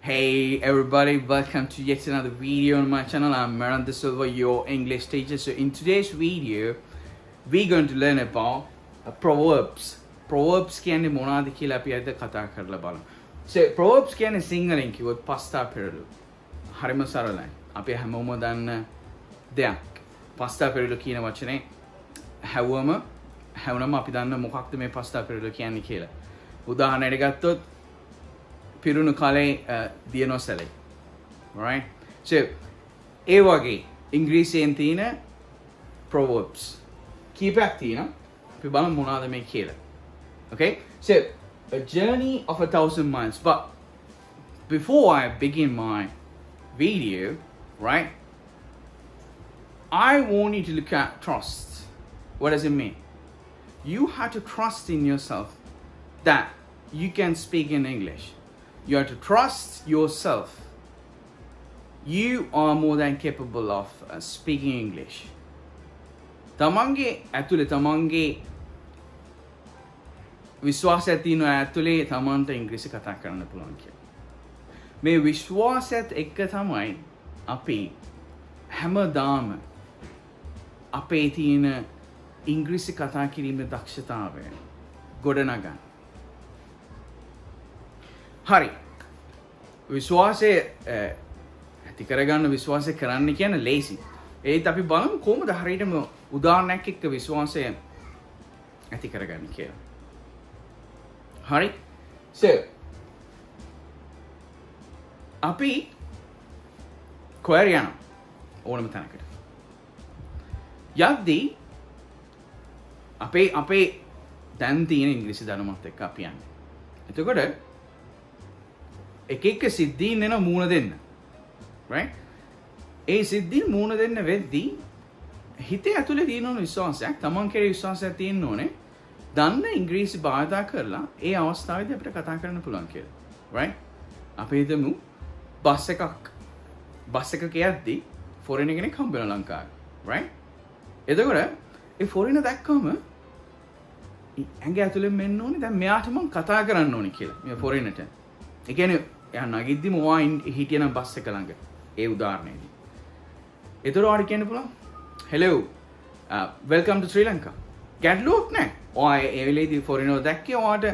Hey everybody, welcome to yet another video on my channel. I'm Meranda Silva, your English teacher. So in today's video, we're going to learn about Proverbs. Proverbs කියන්නේ මොනවද කියලා අපි අද කතා කරලා බලමු. So Proverbs කියන්නේ සිංහලෙන් කිව්වොත් පස්තා පෙරළු. හරිම සරලයි. අපි හැමෝම දන්න දෙයක්. පස්තා පෙරළු කියන වචනේ හැවුනම අපි දන්න මොකක්ද මේ පස්තා පෙරළු කියන්නේ කියලා. උදාහරණයක් ගත්තොත් පිරුණු කලේ දියනොසලේ. Right? So ඒ වගේ ඉංග්‍රීසියෙන් තියෙන proverbs කීපයක් තියෙනවා. අපි බලමු මොනවද මේ කියලා. Okay? So a journey of 1,000 miles. But before I begin my video, right? I want you to look at trust. What does it mean? You have to trust in yourself that you can speak in English. You have to trust yourself. You are more than capable of speaking English. තමන්ගේ ඇතුලේ තමන්ගේ විශ්වාසය තියෙනවා ඇතුලේ තමන්ට ඉංග්‍රීසි කතා කරන්න පුළුවන් කියලා. මේ විශ්වාසයත් එක්ක තමයි අපි හැමදාම අපේ තියෙන ඉංග්‍රීසි කතා කිරීමේ දක්ෂතාවය ගොඩනගන්න. හරි. විශ්වාසය ඇති කරගන්න විශ්වාසය කරන්න කියන්නේ ලේසි. ඒත් අපි බලමු කොහොමද හරියටම උදාහරණයක් එක්ක විශ්වාසය ඇති කරගන්නේ කියලා. හරි. So අපි කොහෙද යනවා? ඕනම තැනකට. යද්දී අපේ දැන් තියෙන ඉංග්‍රීසි දැනුමත් එක්ක අපි යන්නේ. එතකොට එක සිද්ධීන් එන මූණ දෙන්න. Right? ඒ සිද්ධීන් මූණ දෙන්න වෙද්දී හිතේ ඇතුලේ තියෙන ඕන විශ්වාසයක්, තමන් කෙරේ විශ්වාසයක් තියෙන්න ඕනේ. දන්න ඉංග්‍රීසි භාවිතා කරලා ඒ අවස්ථාවේදී අපිට කතා කරන්න පුළුවන් කියලා. Right? අපි හිතමු බස් එකක යද්දී ෆොරිනර් කෙනෙක් හම්බ වෙනවා ලංකාවේ. Right? එතකොට ඒ ෆොරිනර් දැක්කම ඇඟ ඇතුලෙන් මෙන්න ඕනේ දැන් මෙයාට මම කතා කරන්න ඕනේ කියලා. මේ ෆොරිනර්ට. ඒ කියන්නේ එයා නගිද්දිම ඔයා හිටියනම් බස් එක ළඟ. ඒ උදාහරණයේදී. ඒතර ඔයාට කියන්න පුළුවන් hello welcome to Sri Lanka. ගැටලුවක් නැහැ. ඔයා ඒ වෙලේදී ෆොරිනර් දැක්කේ ඔයාට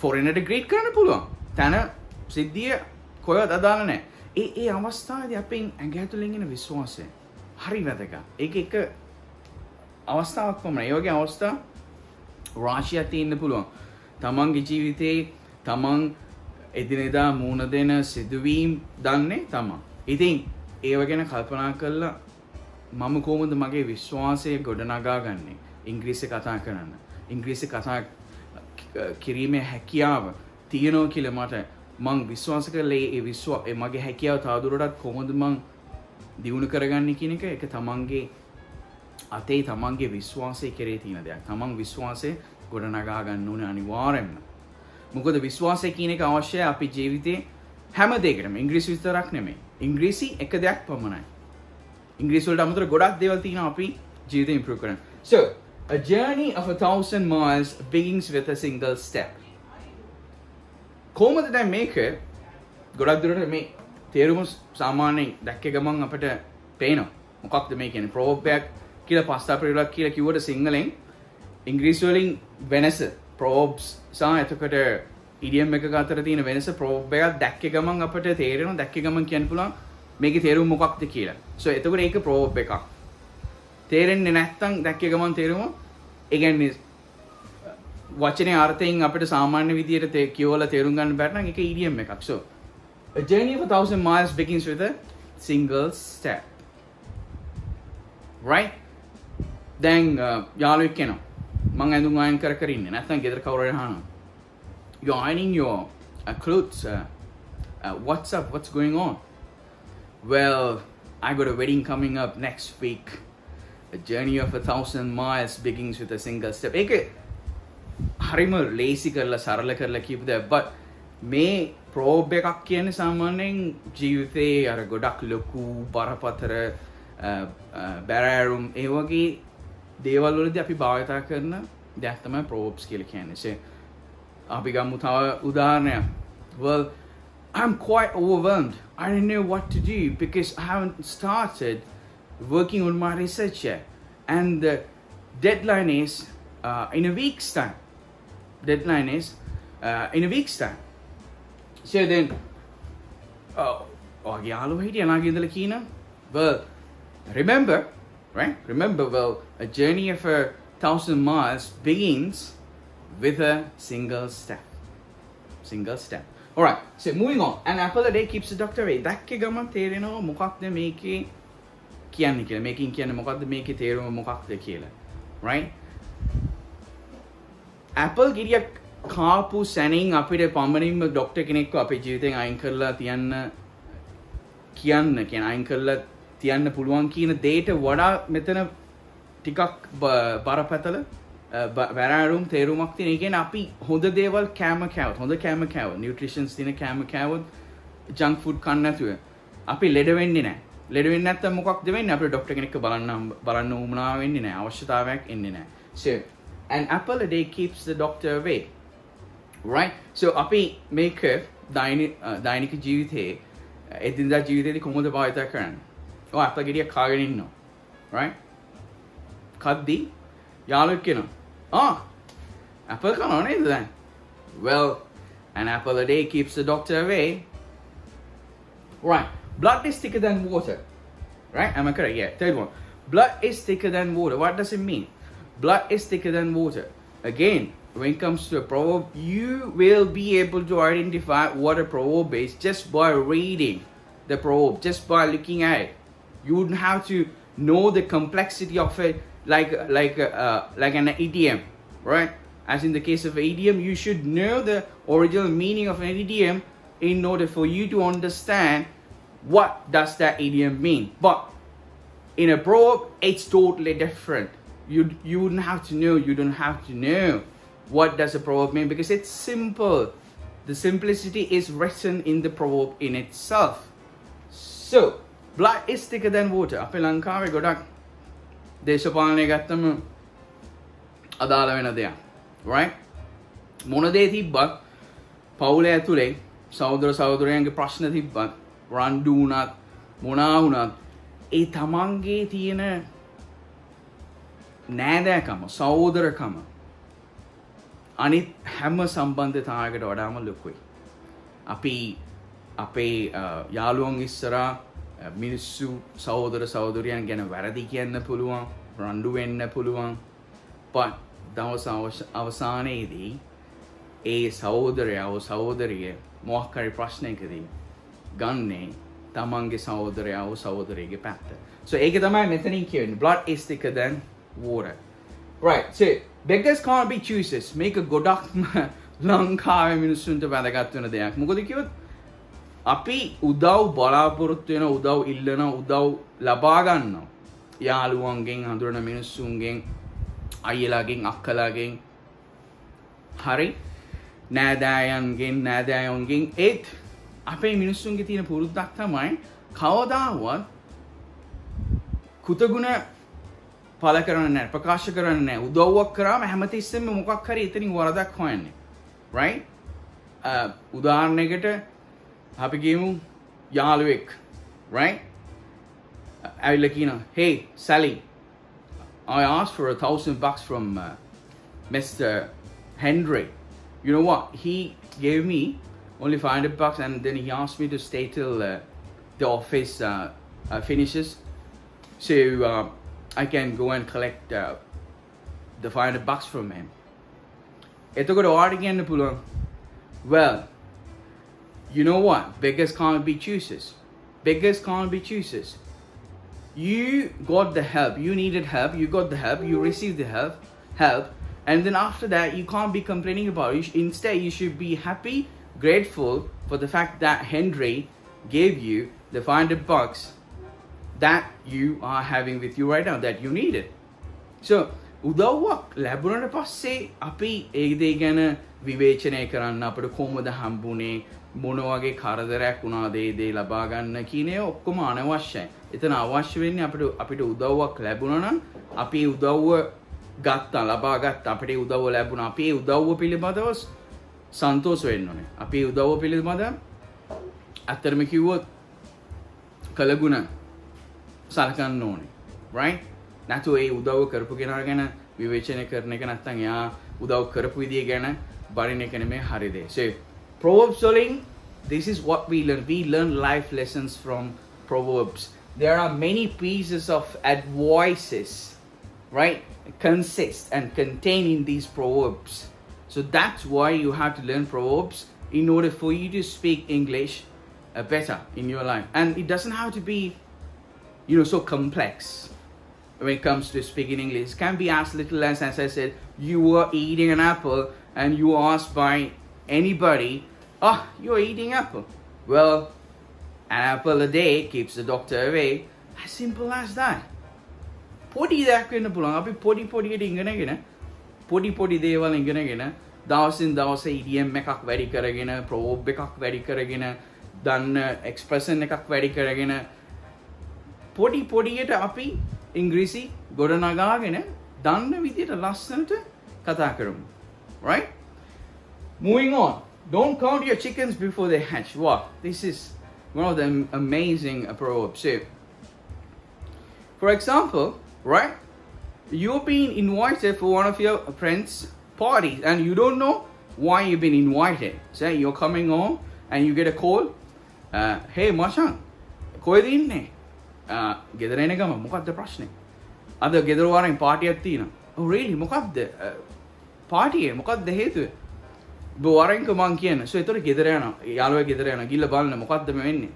ෆොරිනර්ට ග්‍රීට් කරන්න පුළුවන්. තන සිද්ධිය කොහෙවත් අදාළ නැහැ. ඒ අවස්ථාවේදී අපෙන් ඇඟ ඇතුලෙන් එන විශ්වාසය හරි වැදගත්. ඒක එක අවස්ථාවක් පමණයි. ඒ වගේ අවස්ථා රාශියක් තියෙන්න පුළුවන්. තමන්ගේ ජීවිතේ තමන් එදිනෙදා මුණ දෙන සිදුවීම් දන්නේ තමන්. ඉතින් ඒව ගැන කල්පනා කරලා මම කොහොමද මගේ විශ්වාසය ගොඩනගාගන්නේ ඉංග්‍රීසි කතා කරන්න. ඉංග්‍රීසි කතා කිරීමේ හැකියාව තියෙනවා කියලා මට මං විශ්වාස කරලා ඒ මගේ හැකියාව තවදුරටත් කොහොමද මං දියුණු කරගන්නේ කියන එක තමන්ගේ අතේ තමන්ගේ විශ්වාසය කෙරේ තියෙන දෙයක්. තමන් විශ්වාසය ගොඩනගා ගන්න ඕනේ අනිවාර්යෙන්ම. මොකද විශ්වාසය කියන එක අවශ්‍යයි අපි ජීවිතේ හැම දෙයකටම. ඉංග්‍රීසි විතරක් නෙමෙයි. ඉංග්‍රීසි එක දෙයක් පමණයි. ඉංග්‍රීසි වලට අමතරව ගොඩක් දේවල් තියෙනවා අපි ජීවිතේ improve කරන්න. So, a journey of 1,000 miles begins with a single step. කොහොමද දැන් මේක ගොඩක් දුරට මේ තේරුම සාමාන්‍යයෙන් දැක්ක ගමන් අපිට පේනවා. මොකක්ද මේ කියන්නේ? proverb එකක් කියලා පස්තා පෙරළක් කියලා කිව්වට සිංහලෙන් ඉංග්‍රීසි වලින් වෙනස proverbs සහ එතකොට idiom එකක අතර තියෙන වෙනස proverb එකක් දැක්ක ගමන් අපිට තේරෙනවා. දැක්ක ගමන් කියන්න පුළුවන් මේකේ තේරුම මොකක්ද කියලා. So එතකොට ඒක proverb එකක්. තේරෙන්නේ නැත්නම් දැක්ක ගමන් තේරුම ඒ කියන්නේ වචනේ අර්ථයෙන් අපිට සාමාන්‍ය විදියට කියවලා තේරුම් ගන්න බැරි නම් ඒක idiom එකක්. So a journey of 1,000 miles begins with a single step. Right? දැන් යාළුවෙක් කෙනා මං ඇඳුම් අයන් කර ඉන්නේ නැත්නම් ගෙදර කවුරු හරි අහනවා you're ironing your clothes what's up, what's going on? Well, I got a wedding coming up next week. A journey of 1,000 miles begins with a single step. ඒක හරිම ලේසි කරලා සරල කරලා කියපු දෙයක්. but මේ proverb එකක් කියන්නේ සාමාන්‍යයෙන් ජීවිතේ අර ගොඩක් ලොකු බරපතල බැරෑරුම් ඒ වගේ දේවල් වලදී අපි භාවිතා කරන දෙයක් තමයි proverbs කියලා කියන්නේ. අපි ගමු තව උදාහරණයක්. well I'm quite overwhelmed. I don't know what to do because I haven't started working on my research yet. And the deadline is in a week's time. Deadline is in a week's time. So then, well, remember, right? Remember, well, a journey of 1,000 miles begins with a single step. Single step. Alright, so moving on. An apple a day keeps the doctor away. දැක්කේ ගමන් තේරෙනවා මොකක්ද මේකේ කියන්නේ කියලා. මේකෙන් කියන්නේ මොකක්ද මේකේ තේරුම මොකක්ද කියලා. Right? Apple ගෙඩියක් කාපු සැනින් අපිට පමණින්ම ડોක්ටර් කෙනෙක්ව අපේ ජීවිතෙන් අයින් කරලා අයින් කරලා තියන්න පුළුවන් කියන දෙයට වඩා මෙතන ටිකක් බරපතල වැරෑරුම් තේරුමක් තියෙන. ඒ කියන්නේ අපි හොඳ දේවල් කෑම කෑවොත් නියුට්‍රිෂන්ස් තියෙන කෑම කෑවොත් ජංක් ෆුඩ් කන්න නැතුව අපි ලෙඩ වෙන්නේ නැහැ. ලෙඩ වෙන්නේ නැත්නම් මොකක්ද වෙන්නේ? අපිට ડોක්ටර් කෙනෙක්ව බලන්න උවමනා වෙන්නේ නැහැ. අවශ්‍යතාවයක් එන්නේ නැහැ. So an apple a day keeps the doctor away. Right? So අපි මේක දෛනික ජීවිතයේ එදිනදා ජීවිතේදී කොහොමද භාවිත කරන්නේ? ඔය අප්පල් ගෙඩියක් කාගෙන ඉන්නවා. Right? කද්දි යාළුවෙක් කියනවා. Apple කනවා නේද දැන්? Well, an apple a day keeps the doctor away. Right. Blood is thicker than water. Right? Am I correct? Yeah. Third one. Blood is thicker than water. What does it mean? Blood is thicker than water. Again, when it comes to a proverb, you will be able to identify what a proverb is just by reading the proverb, just by looking at it. You wouldn't have to know the complexity of it like an idiom, right? As in the case of an idiom, you should know the original meaning of an idiom in order for you to understand what does that idiom mean. But in a proverb, it's totally different. You wouldn't have to know. You don't have to know what does a proverb mean because it's simple. The simplicity is written in the proverb in itself. So, blood is thicker than water. අපේ ලංකාවේ ගොඩක් දේශපාලනය ගත්තම අදාළ වෙන දෙයක්. Right? මොන දේ තිබ්බත් පවුලේ ඇතුලේ සහෝදර සහෝදරයන්ගේ ප්‍රශ්න තිබ්බත් රණ්ඩු වුණත් මොනා වුණත් ඒ තමන්ගේ තියෙන නෑදෑකම සහෝදරකම අනිත් හැම සම්බන්ධතාවයකට වඩාම ලොකුයි. අපි අපේ යාළුවන් ඉස්සරහා මිනිස්සු සහෝදර සහෝදරයන් ගැන වැරදි කියන්න පුළුවන්, රණ්ඩු වෙන්න පුළුවන්. but දවස අවසානයේදී ඒ සහෝදරයව සහෝදරිය මොකක් හරි ප්‍රශ්නයකදී ගන්නේ තමන්ගේ සහෝදරයව සහෝදරියගේ පැත්ත. So ඒක තමයි මෙතනින් කියන්නේ. Blood is thicker than water. Right. So beggars can't be choosers. මේක ගොඩක්ම ලංකාවේ මිනිස්සුන්ට වැදගත් වෙන දෙයක්. මොකද කිව්වොත් අපි උදව් බලාපොරොත්තු වෙන උදව් ඉල්ලන උදව් ලබා ගන්නවා. යාළුවන්ගෙන් හඳුනන මිනිස්සුන්ගෙන් අයියලාගෙන් අක්කලාගෙන් හරි නෑදෑයන්ගෙන් ඒත් අපේ මිනිස්සුන්ගේ තියෙන පුරුද්දක් තමයි කවදාවත් කුතගුණ පළ කරන්නේ නැහැ, ප්‍රකාශ කරන්නේ නැහැ. උදව්වක් කරාම හැමතිස්සෙම මොකක් හරි එතනින් වරදක් හොයන්නේ. right? උදාහරණයකට අපි කියමු යාළුවෙක්, right? ඇවිල්ලා කියනවා, hey Sally, I asked for $1,000 from Mr. Henry. You know what? He gave me only $500 and then he asked me to stay till the office finishes. So I can go and collect the $500 from him. එතකොට ඔයාට කියන්න පුළුවන්, well, you know what? Beggars can't be choosers. Beggars can't be choosers. You got the help. You needed help. You got the help. You received the help. And then after that, you can't be complaining about it. Instead, you should be happy, grateful for the fact that Henry gave you the $500 that you are having with you right now, that you needed. So, උදව්වක් ලැබුණට පස්සේ අපි ඒ දේ ගැන විවේචනය කරන්න, අපිට කොහොමද හම්බුනේ, මොන වගේ කරදරයක් වුණාද ඒ දේ ලබා ගන්න කියන ඒවා ඔක්කොම අනවශ්‍යයි. එතන අවශ්‍ය වෙන්නේ අපිට උදව්වක් ලැබුණා නම් අපි උදව්ව ගත්තා, ලබා ගත්තා, අපිට උදව්ව ලැබුණා, අපි ඒ උදව්ව පිළිබඳව සන්තෝෂ වෙන්න ඕනේ. අපි උදව්ව පිළිබඳව ඇත්තටම කිව්වොත් කළගුණ සලකන්න ඕනේ. right? නැතු ඒ උදව් කරපු කෙනා ගැන විවේචනය කරන එක නැත්නම් එයා උදව් කරපු විදිය ගැන බරින එක නෙමෙයි හරි දේ. So Proverbs වලින් this is what we learn. We learn life lessons from Proverbs. There are many pieces of advices, right, consist and contain in these Proverbs. So that's why you have to learn Proverbs in order for you to speak English better in your life. And it doesn't have to be, so complex when it comes to speaking English. It can be as little as I said, you were eating an apple and you were asked by anybody, oh, you're eating apple. Well, an apple a day keeps the doctor away. As simple as that. පොඩි දෙයක් වෙන්න පුළුවන්. අපි පොඩි ඉගෙනගෙන පොඩි දේවල් ඉගෙනගෙන දවසින් දවස idiom එකක් වැඩි කරගෙන proverb එකක් වැඩි කරගෙන දන්න expression එකක් වැඩි කරගෙන පොඩියට අපි ඉංග්‍රීසි ගොඩනගාගෙන දන්න විදියට ලස්සනට කතා කරමු. Right? Moving on. Don't count your chickens before they hatch. Wow, this is one of the amazing proverbs. So, for example, right? You've been invited for one of your friends' parties and you don't know why you've been invited. Say you're coming home and you get a call. Hey, Machan, කොහෙද ඉන්නේ? ගෙදර එන ගම මොකක්ද ප්‍රශ්නේ? අද ගෙදර වරෙන් පාටියක් තියෙනවා. Oh really? මොකක්ද? පාටියේ මොකක්ද හේතුව? බොවරෙන්ක මං කියන. So ඒතර ගෙදර යනවා. යාළුවා ගෙදර යනවා. ගිහලා බලන්න මොකක්ද මේ වෙන්නේ?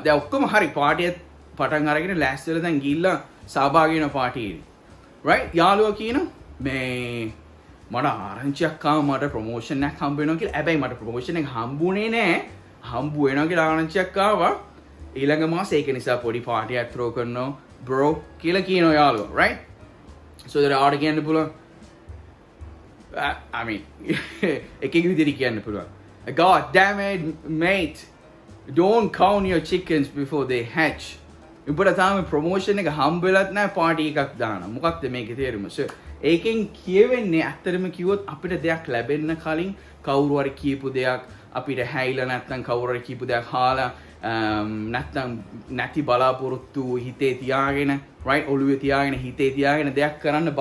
දැන් ඔක්කොම හරි පාටිය පටන් අරගෙන ලෑස්ති වෙලා දැන් ගිහිල්ලා සහභාගී වෙන පාටියේ. right? යාළුවා කියනවා මේ මට ආරංචියක් ආවා මට ප්‍රොමෝෂන් එකක් හම්බ වෙනවා කියලා. හැබැයි මට ප්‍රොමෝෂන් එක හම්බුනේ නෑ. හම්බ වෙනවා කියලා ආරංචියක් ආවා. ඊළඟ මාසේ ඒක නිසා පොඩි පාටියක් throw කරනවා bro කියලා කියනවා යාළුවා. right? so that ආඩ කියන්න පුළුවන්. I mean, එක විදිහට කියන්න පුළුවන්. God damn it, mate. Don't count your chickens before they hatch. උඹට තාම ප්‍රොමෝෂන් එක හම්බ වෙලත් නැහැ පාටි එකක් දාන. මොකක්ද මේකේ තේරුම? So ඒකෙන් කියවෙන්නේ ඇත්තටම කිව්වොත් අපිට දෙයක් ලැබෙන්න කලින් කවුරු හරි කියපු දෙයක් අපිට හැයිලා නැත්නම් කවුරු හරි කියපු දෙයක් අහලා නැත්නම් නැති බලාපොරොත්තු හිතේ තියාගෙන right ඔළුවේ තියාගෙන හිතේ තියාගෙන දෙයක් කරන්න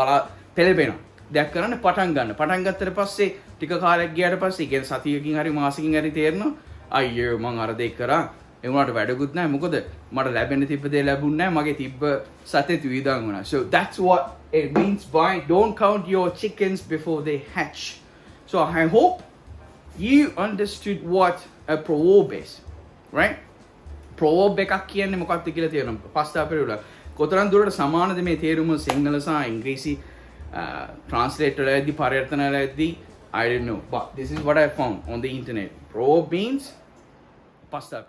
පෙළඹෙනවා. දෙයක් කරන්න පටන් ගන්න. පටන් ගත්තට පස්සේ ටික කාලයක් ගියාට පස්සේ කියන්නේ සතියකින් හරි මාසෙකින් හරි තේරෙනවා අයියෝ මං අර දෙයක් කරා ඒ වුණාට වැඩකුත් නැහැ. මොකද මට ලැබෙන්න තිබ්බ දේ ලැබුණ නැහැ. මගේ තිබ්බ සතේ වියදම් වුණා. So that's what it means by don't count your chickens before they hatch. So I hope you understood what a proverb is. Right? Proverb එකක් කියන්නේ මොකක්ද කියලා තේරෙනවා. පස්තා පෙරවල කොතරම් දුරට සමානද මේ තේරුම සිංහල සහ ඉංග්‍රීසි translator වලදී පරිවර්තන වලදී I don't know, but this is what I found on the internet. Proverb means pasta.